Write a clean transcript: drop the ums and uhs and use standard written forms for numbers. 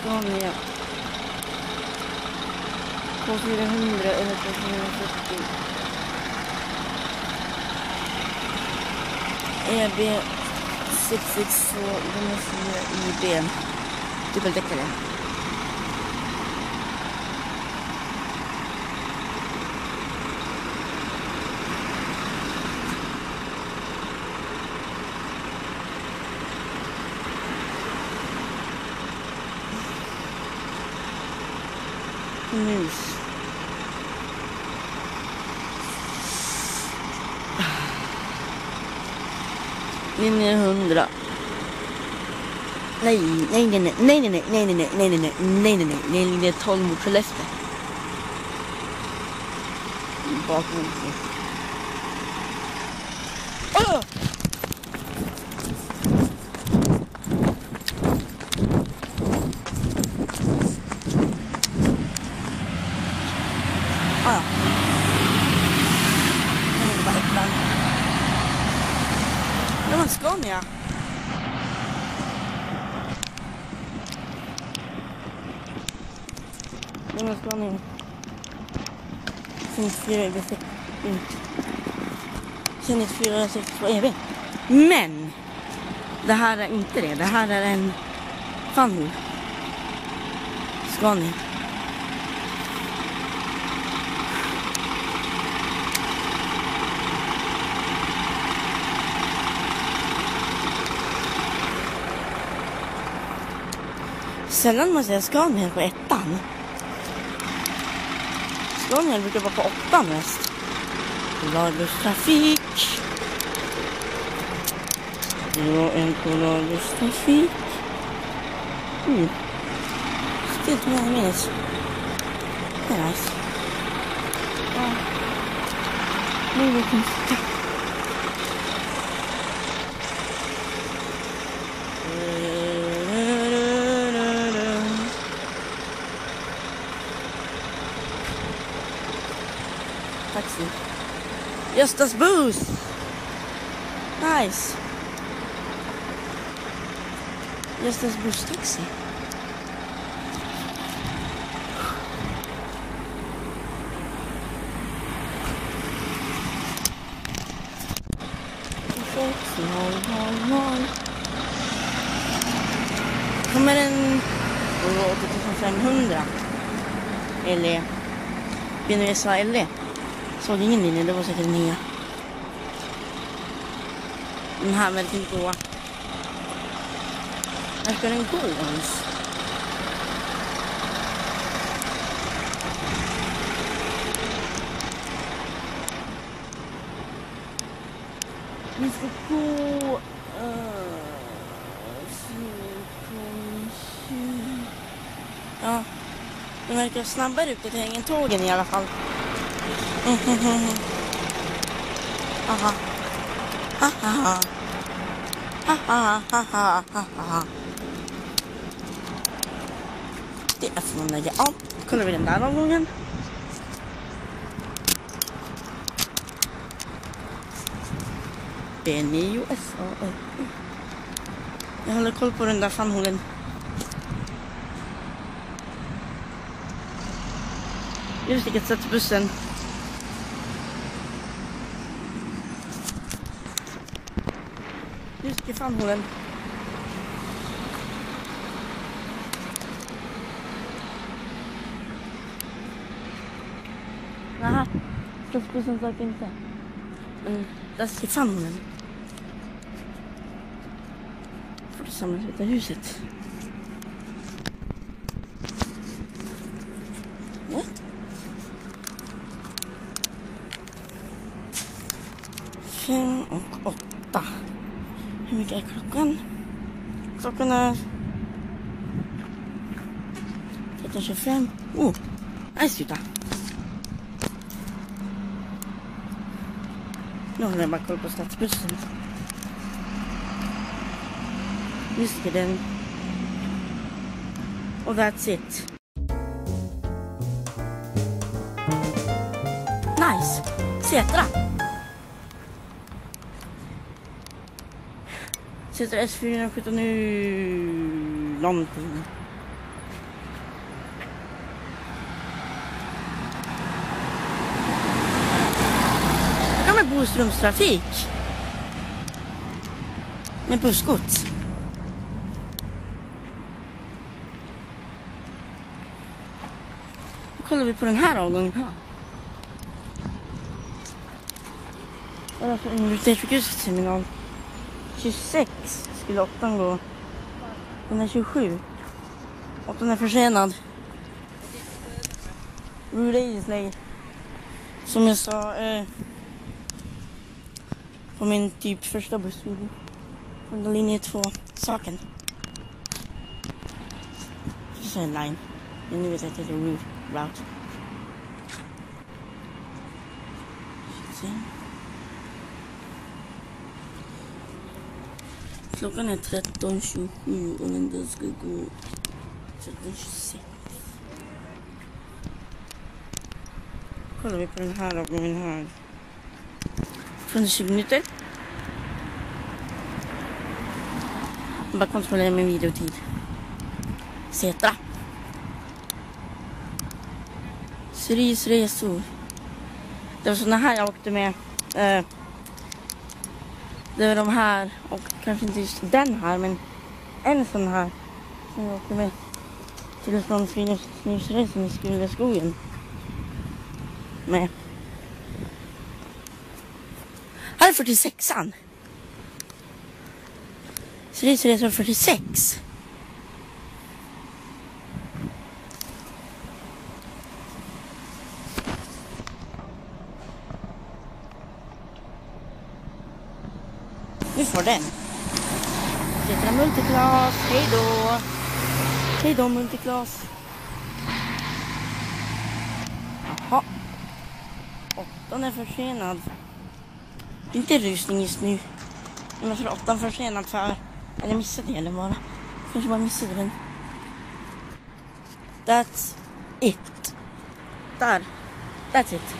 Scania K400 eller K440 EB 662 IB dubbeldäckare. Mus. Linje 100. Nej, linje 12 mot Skellefteå. Bakom. Åh! Det var en Scania. Det var en Scania. Sen 462 EB. Men det här är inte det. Det här är en Fanny Scania. Sällan man ser Scania på ettan. Scania brukar vara på åttan mest. Polarbustrafik. Det var en polarbustrafik. Stilt med minus. Det är nice. Ja. Nu är det konstigt. Taxi. Göstas buss. Nice. Göstas busstaxi. Kommer en 8500 eller BNSA LE. Såg ingen linje, det var säkert nya. Den här verkar inte gå. Här ska den gå ens. Vi ska gå... Ja, den verkar snabbare ut till ingen tågen i alla fall. Haha. Haha. Haha. Haha. Det är från lägga av. Kollar vi den där avgången. B9 SA. Jag håller koll på den där fanhålen. Just vilket sätt bussen. Just vilket fanhålen. Nähä, bussen sagt inte. Men där ska fanhålen. Får du sammansätta huset. Ja. 5 och 8. Hur mycket är klockan? Klockan är 13:25. Nej, sluta. Nu håller jag bara koll på stadsbussen. Just det, den. Och that's it. Nice. Sätra. Sätra S417 nu. Någonting. Boströmstrafik. Med bussgods. Då kollar vi på den här avgången här. Och därför universitetssjukhusets terminal 26 skulle 8 gå. Den är 27. 8 är försenad. Route Aisley. Som jag sa på min typ första bussvideo. Från linje 2-saken. Så en line. Men nu vet jag att det är route. Klockan är 13:27 och den ska gå 13:26. Kollar vi på den här avgången här. Från 20 minuter. Bara kontrollera min videotid. Setra. Series resor. Det var såna här jag åkte med. Det var de här. Och kanske inte just den här. Men en sån här. Som jag åkte med. Till och från friluftsresan i Skuleskogen. Med. Här är 46an. Series resor 46. Nu får den. Setra multiklass. Hej då. Hej då multiklass. Jaha. 8 är försenad. Inte rusning just nu. Men för 8 är försenad för. Eller missade det bara. Kanske bara missade den. That's it. Där. That's it.